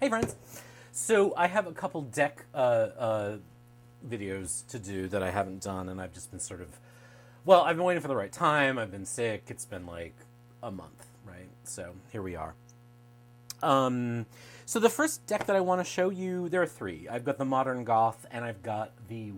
Hey friends! So I have a couple deck videos to do that I haven't done, and I've just been I've been waiting for the right time. I've been sick. It's been like a month, right? So here we are. So the first deck that I want to show you, there are three. I've got the Modern Goth, and I've got the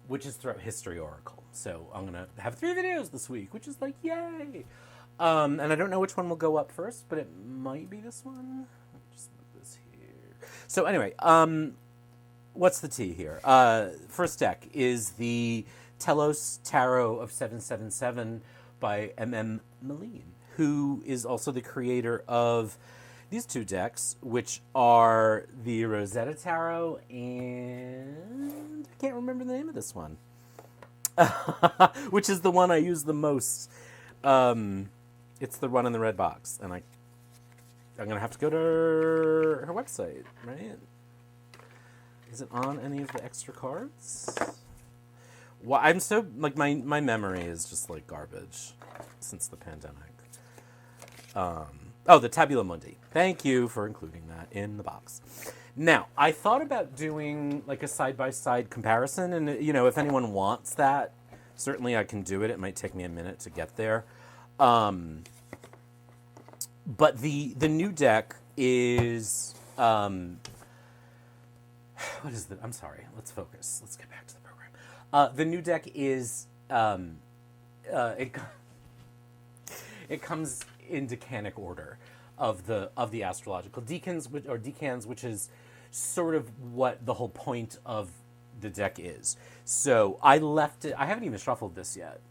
Witches Throughout History Oracle. So I'm gonna have three videos this week, which is like yay. And I don't know which one will go up first, but it might be this one. Let me just move this here. So anyway, what's the tea here? First deck is the Telos Tarot of 777 by Meleen, who is also the creator of these two decks, which are the Rosetta Tarot and I can't remember the name of this one, which is the one I use the most. It's the one in the red box, and I'm gonna have to go to her website, right? Is it on any of the extra cards? Well, I'm so like my memory is just like garbage since the pandemic. The Tabula Mundi. Thank you for including that in the box. Now, I thought about doing like a side-by-side comparison, and if anyone wants that, certainly I can do it. It might take me a minute to get there. But the new deck is what is the? I'm sorry. Let's focus. Let's get back to the program. The new deck is it comes in decanic order of the astrological decans, which is sort of what the whole point of the deck is. So I left it. I haven't even shuffled this yet.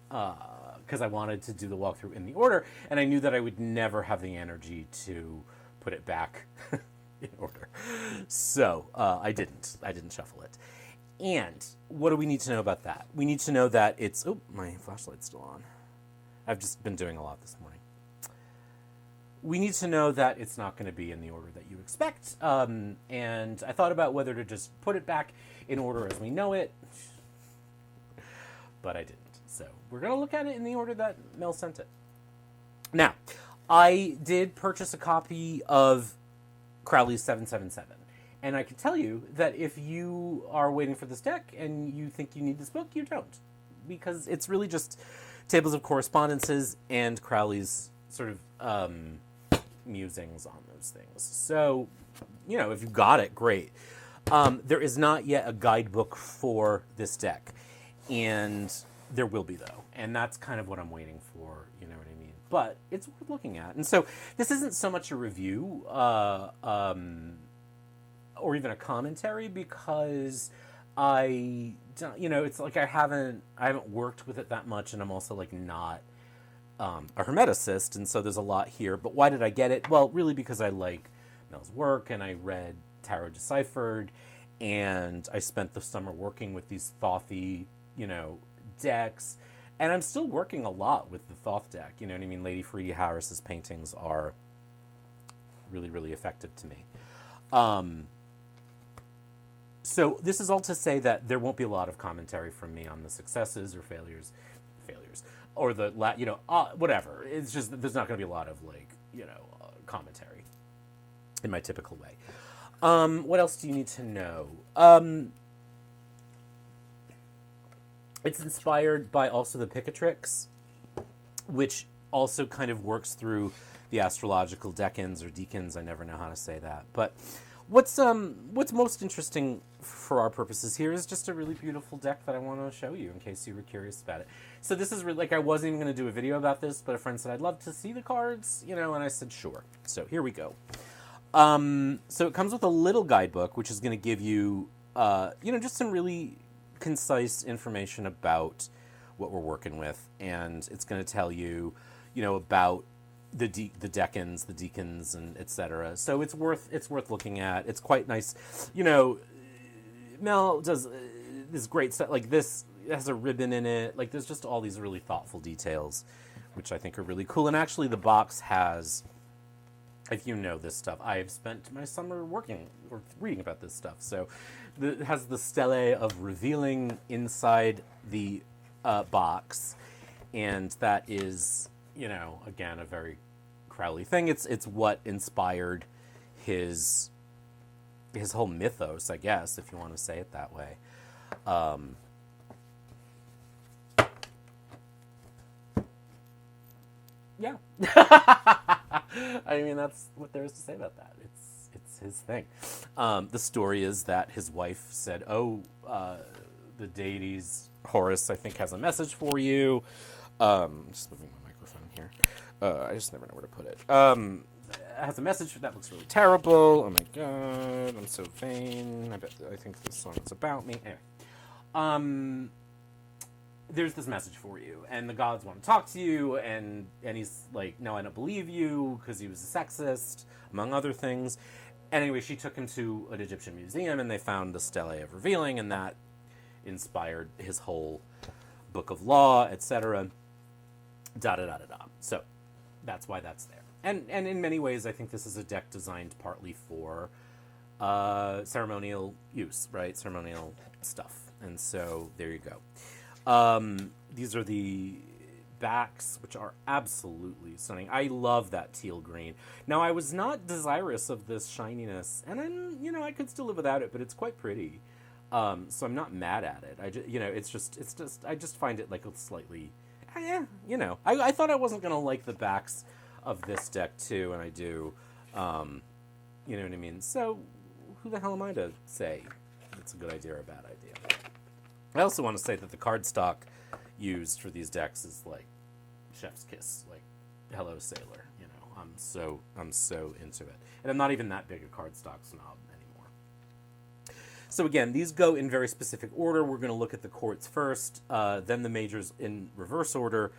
Because I wanted to do the walkthrough in the order, and I knew that I would never have the energy to put it back in order. So I didn't shuffle it. And what do we need to know about that? We need to know that it's... Oh, my flashlight's still on. I've just been doing a lot this morning. We need to know that it's not going to be in the order that you expect. And I thought about whether to just put it back in order as we know it, but I didn't. So we're going to look at it in the order that Mel sent it. Now, I did purchase a copy of Crowley's 777. And I can tell you that if you are waiting for this deck and you think you need this book, you don't. Because it's really just tables of correspondences and Crowley's sort of musings on those things. So, if you got it, great. There is not yet a guidebook for this deck. And... there will be, though, and that's kind of what I'm waiting for, you know what I mean? But it's worth looking at. And so this isn't so much a review or even a commentary because it's like I haven't worked with it that much, and I'm also like not a hermeticist, and so there's a lot here. But why did I get it? Well, really because I like Mel's work, and I read Tarot Deciphered, and I spent the summer working with these Thothy, decks, and I'm still working a lot with the Thoth deck, you know what I mean? Lady Freedy Harris's paintings are really, really effective to me. So this is all to say that there won't be a lot of commentary from me on the successes or failures, or the, whatever. It's just that there's not going to be a lot of, commentary in my typical way. What else do you need to know? It's inspired by also the Picatrix, which also kind of works through the astrological decans or decans. I never know how to say that. But what's most interesting for our purposes here is just a really beautiful deck that I want to show you in case you were curious about it. So this is really, I wasn't even going to do a video about this, but a friend said I'd love to see the cards, and I said sure. So here we go. So it comes with a little guidebook, which is going to give you, just some really concise information about what we're working with, and it's going to tell you, about the decans, the deacons, and etc. So it's worth looking at. It's quite nice. Mel does this great stuff. Like this, it has a ribbon in it. Like there's just all these really thoughtful details, which I think are really cool. And actually, the box has, if you know this stuff, I have spent my summer working or reading about this stuff. So it has the stele of revealing inside the box, and that is, again, a very Crowley thing. It's what inspired his whole mythos, I guess, if you want to say it that way. Yeah. I mean, that's what there is to say about that. It's his thing. The story is that his wife said, "Oh, the deities, Horus, I think, has a message for you." Just moving my microphone here. I just never know where to put it. Has a message that looks really terrible. Oh my god, I'm so vain. I think this song is about me. Anyway, there's this message for you, and the gods want to talk to you, and he's like, no, I don't believe you, because he was a sexist, among other things. And anyway, she took him to an Egyptian museum, and they found the Stele of Revealing, and that inspired his whole book of law, etc. Da-da-da-da-da. So, that's why that's there. And in many ways, I think this is a deck designed partly for ceremonial use, right? Ceremonial stuff. And so, there you go. These are the backs, which are absolutely stunning. I love that teal green. Now, I was not desirous of this shininess, and I could still live without it, but it's quite pretty. So I'm not mad at it. I just find it like a slightly, I thought I wasn't gonna like the backs of this deck too, and I do. You know what I mean? So, who the hell am I to say it's a good idea or a bad idea? I also want to say that the cardstock used for these decks is like chef's kiss, like hello sailor. I'm so into it, and I'm not even that big a cardstock snob anymore. So again, these go in very specific order. We're going to look at the courts first, then the majors in reverse order,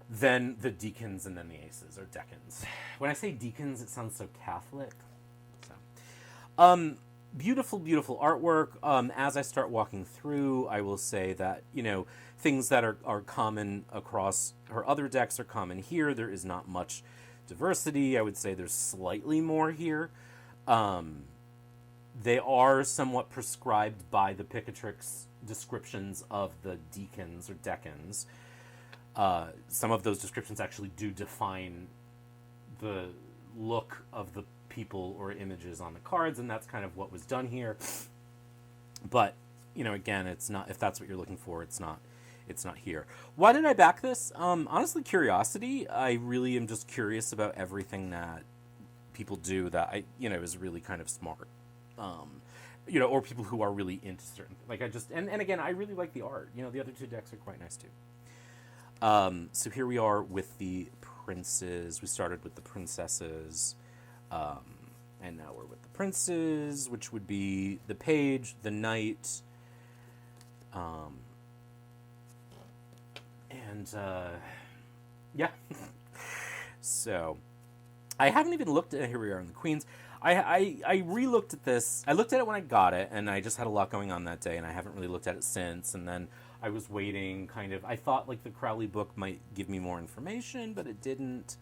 then the deacons, and then the aces or decans. When I say deacons, it sounds so Catholic. So, beautiful, beautiful artwork. As I start walking through, I will say that, things that are common across her other decks are common here. There is not much diversity. I would say there's slightly more here. They are somewhat prescribed by the Picatrix descriptions of the deacons or decans. Some of those descriptions actually do define the look of the people or images on the cards, and that's kind of what was done here. But, again, it's not, if that's what you're looking for, it's not here. Why did I back this? Honestly, curiosity. I really am just curious about everything that people do that is really kind of smart. Or people who are really into certain, and again, I really like the art. The other two decks are quite nice too. So here we are with the princes. We started with the princesses. And now we're with the princes, which would be the page, the knight, yeah. So, I haven't even looked at, here we are in the queens. I re-looked at this. I looked at it when I got it, and I just had a lot going on that day, and I haven't really looked at it since, and then I was waiting, I thought, the Crowley book might give me more information, but it didn't.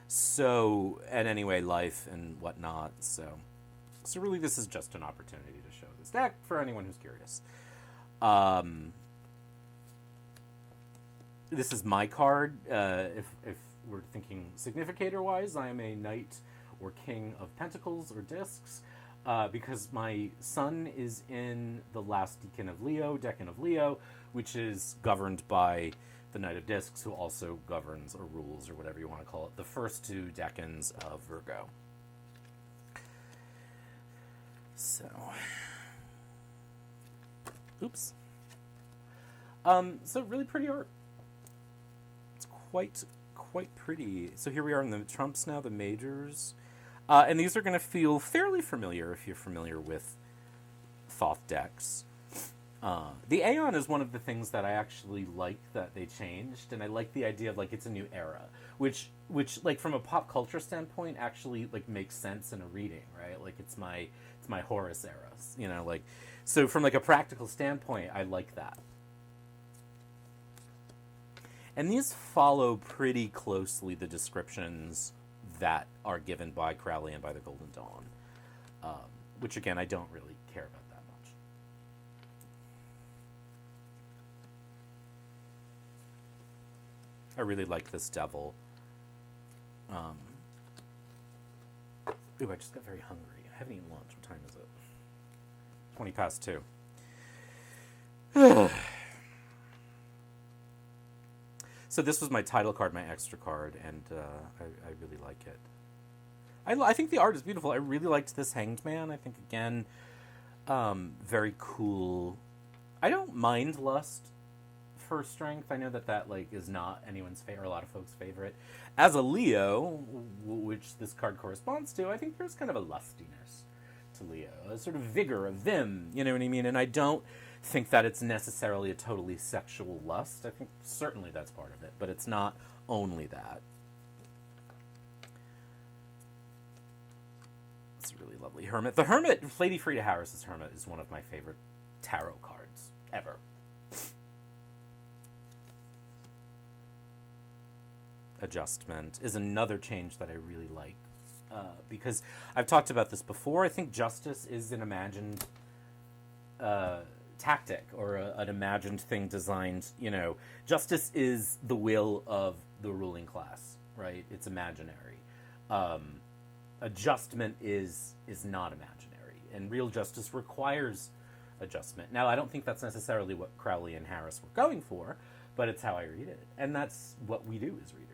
So, and anyway, life and whatnot. So really, this is just an opportunity to show this deck for anyone who's curious. This is my card. If we're thinking significator-wise, I am a knight or king of pentacles or discs, because my sun is in the last decan of Leo, which is governed by the Knight of Discs, who also governs or rules, or whatever you want to call it, the first two decans of Virgo. So, oops. So really pretty art. It's quite pretty. So here we are in the trumps now, the majors. And these are going to feel fairly familiar if you're familiar with Thoth decks. The Aeon is one of the things that I actually like that they changed, and I like the idea of it's a new era, which from a pop culture standpoint actually makes sense in a reading, right? It's my Horus era, so from a practical standpoint, I like that. And these follow pretty closely the descriptions that are given by Crowley and by the Golden Dawn, which again I don't really care about that much. I really like this devil. Ooh, I just got very hungry. I haven't eaten lunch. What time is it? 20 past 2. So this was my title card, my extra card, and I really like it. I think the art is beautiful. I really liked this Hanged Man. I think, again, very cool. I don't mind Lust for strength. I know that like is not anyone's favorite, or a lot of folks' favorite. As a Leo, which this card corresponds to, I think there's kind of a lustiness to Leo, a sort of vigor, a vim, you know what I mean? And I don't think that it's necessarily a totally sexual lust. I think certainly that's part of it, but it's not only that. It's really lovely. Hermit. The Hermit, Lady Frida Harris's Hermit, is one of my favorite tarot cards ever. Adjustment is another change that I really like, because I've talked about this before. I think justice is an imagined tactic, or an imagined thing designed, justice is the will of the ruling class, right? It's imaginary. Adjustment is not imaginary, and real justice requires adjustment. Now, I don't think that's necessarily what Crowley and Harris were going for, but it's how I read it, and that's what we do as readers.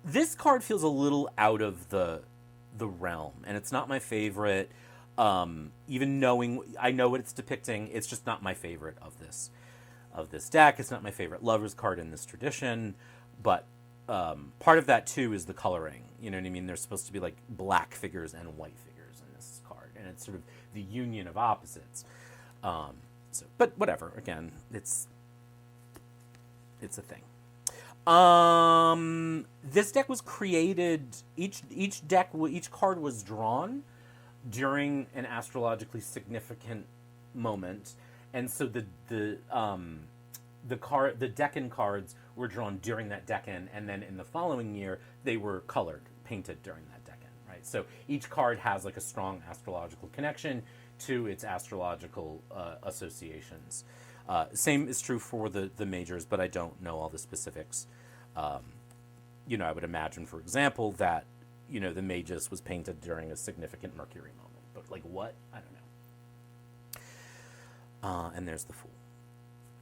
This card feels a little out of the realm, and it's not my favorite. Even knowing I know what it's depicting, it's just not my favorite of this deck. It's not my favorite Lover's card in this tradition, but part of that too is the coloring. You know what I mean? There's supposed to be like black figures and white figures in this card, and it's sort of the union of opposites. But whatever. Again, it's a thing. This deck was created. Each card was drawn during an astrologically significant moment, and so the Decan cards were drawn during that Decan, and then in the following year they were painted during that Decan, right? So each card has like a strong astrological connection to its astrological associations. Same is true for the majors, but I don't know all the specifics. I would imagine, for example, that the Magus was painted during a significant Mercury moment. But, like, what? I don't know. And there's the Fool.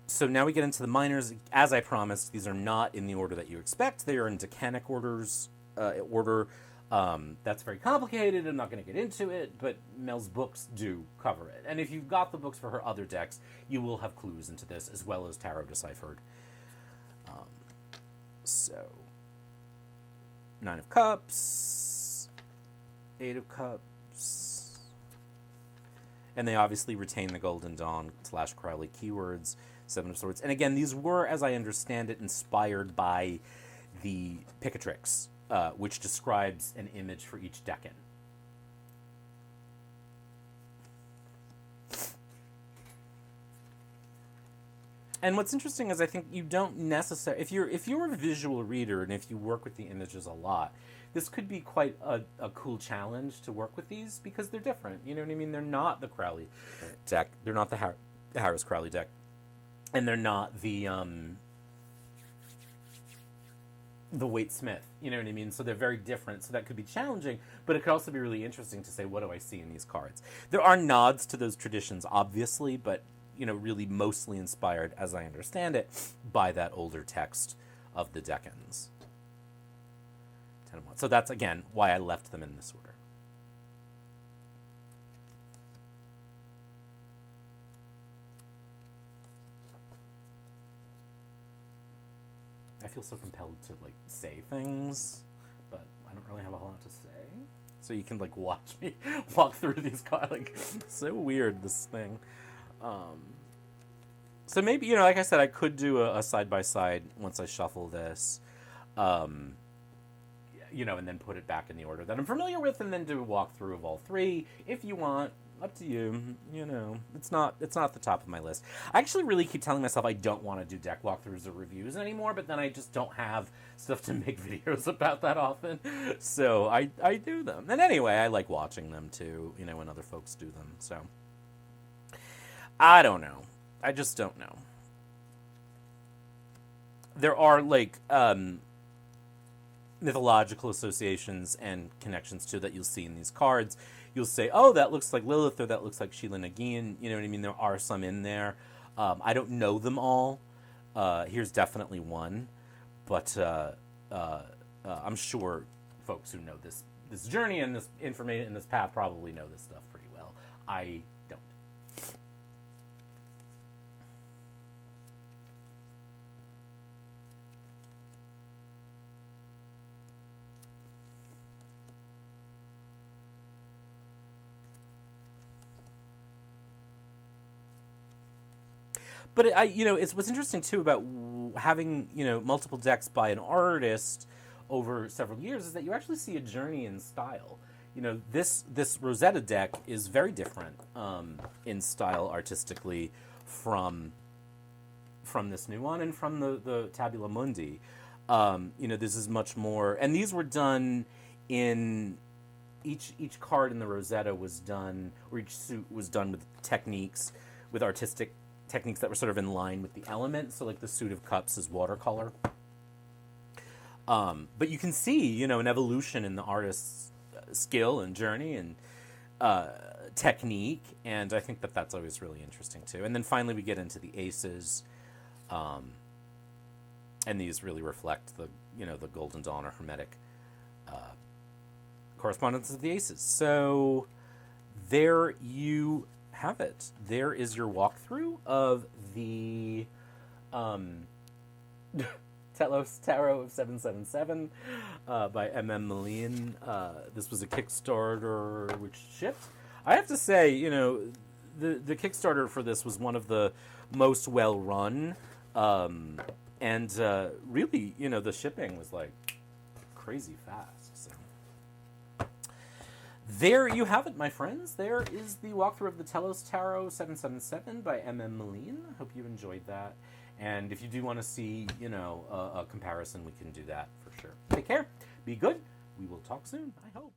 So now we get into the minors. As I promised, these are not in the order that you expect. They are in decanic order. That's very complicated. I'm not going to get into it, but Mel's books do cover it. And if you've got the books for her other decks, you will have clues into this, as well as Tarot Deciphered. So, 9 of Cups, 8 of Cups, and they obviously retain the Golden Dawn / Crowley keywords, 7 of Swords. And again, these were, as I understand it, inspired by the Picatrix, which describes an image for each decan. And what's interesting is I think you don't necessarily, if you're a visual reader and if you work with the images a lot, this could be quite a cool challenge to work with these, because they're different. You know what I mean? They're not the Crowley deck. They're not the Harris Crowley deck. And they're not the Waite Smith. You know what I mean? So they're very different. So that could be challenging, but it could also be really interesting to say, what do I see in these cards? There are nods to those traditions, obviously, but really mostly inspired, as I understand it, by that older text of the Decans. 10 of Wands. So that's, again, why I left them in this order. I feel so compelled to, say things, but I don't really have a whole lot to say. So you can, watch me walk through these cards. So weird, this thing. So maybe, like I said, I could do a side-by-side once I shuffle this, and then put it back in the order that I'm familiar with, and then do a walkthrough of all three, if you want. Up to you. It's not the top of my list. I actually really keep telling myself I don't want to do deck walkthroughs or reviews anymore, but then I just don't have stuff to make videos about that often. So I do them. And anyway, I like watching them too, when other folks do them. So I don't know. I just don't know. There are mythological associations and connections to that you'll see in these cards. You'll say, oh, that looks like Lilith, or that looks like Sheila Nagin. You know what I mean? There are some in there. I don't know them all. Here's definitely one, but I'm sure folks who know this journey and this information and this path probably know this stuff pretty well. I don't. But it's what's interesting too about having multiple decks by an artist over several years is that you actually see a journey in style. This Rosetta deck is very different in style artistically from this new one and from the Tabula Mundi. This is much more, and these were done in each card in the Rosetta was done, or each suit was done with techniques, with artistic techniques that were sort of in line with the element. So like the suit of cups is watercolor. But you can see, an evolution in the artist's skill and journey and technique, and I think that that's always really interesting too. And then finally we get into the aces, and these really reflect the Golden Dawn or Hermetic correspondence of the aces. So there you have it. There is your walkthrough of the Telos Tarot of 777 by Meleen. This was a Kickstarter which shipped. I have to say, the Kickstarter for this was one of the most well run, and really, the shipping was like crazy fast. So there you have it, my friends. There is the walkthrough of the Telos Tarot 777 by Meleen. Hope you enjoyed that. And if you do want to see, a comparison, we can do that for sure. Take care. Be good. We will talk soon, I hope.